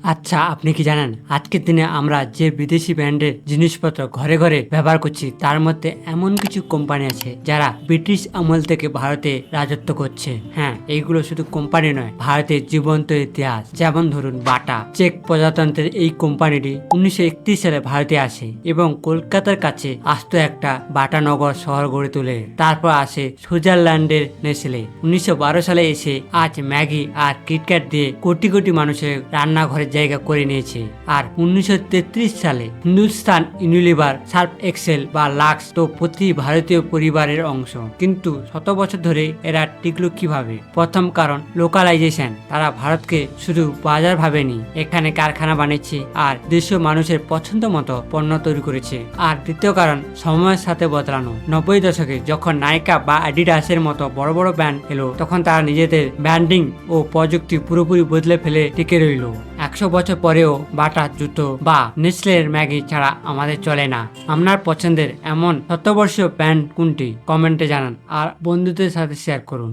আচ্ছা, আপনি কি জানেন আজকের দিনে আমরা যে বিদেশি ব্র্যান্ডের জিনিসপত্র ঘরে ঘরে ব্যবহার করছি তার মধ্যে এমন কিছু কোম্পানি আছে যারা ব্রিটিশ আমল থেকে ভারতে রাজত্ব করছে। হ্যাঁ, এইগুলো শুধু কোম্পানি নয়, ভারতের জীবন্ত ইতিহাস। যেমন ধরুন বাটা। চেক প্রজাতন্ত্রের এই কোম্পানিটি 1931 সালে ভারতে আসে এবং কলকাতার কাছে আস্ত একটা বাটা নগর শহর গড়ে তোলে। তারপর আসে সুইজারল্যান্ডের নেসলে। 1912 সালে এসে আজ ম্যাগি আর কিটক্যাট দিয়ে কোটি কোটি মানুষের রান্নাঘরের জায়গা করে নিয়েছে। আর 1933 সালে হিন্দুস্তান ইউনিলিভার, সার্ফ এক্সেল বা লাক্স তো প্রতি ভারতীয় পরিবারের অংশ। কিন্তু শত বছর ধরে এরা টিকলো কিভাবে? প্রথম কারণ লোকালাইজেশন। তারা ভারতকে শুধু বাজার ভাবেনি, এখানে কারখানা বানিয়েছে আর দেশীয় মানুষের পছন্দ মতো পণ্য তৈরি করেছে। আর দ্বিতীয় কারণ সময়ের সাথে বদলানো। 90 দশকে যখন নাইকা বা অ্যাডিডাসের মতো বড় বড় ব্র্যান্ড এলো তখন তারা নিজেদের ব্র্যান্ডিং ও প্রযুক্তি পুরোপুরি বদলে ফেলে টিকে রইল। 100 বছর পরেও বাটা, জুতো বা নেসলের ম্যাগি ছাড়া আমাদের চলে না। আপনার পছন্দের এমন শতবর্ষীয় ব্র্যান্ড কোনটি? কমেন্টে জানান আর বন্ধুদের সাথে শেয়ার করুন।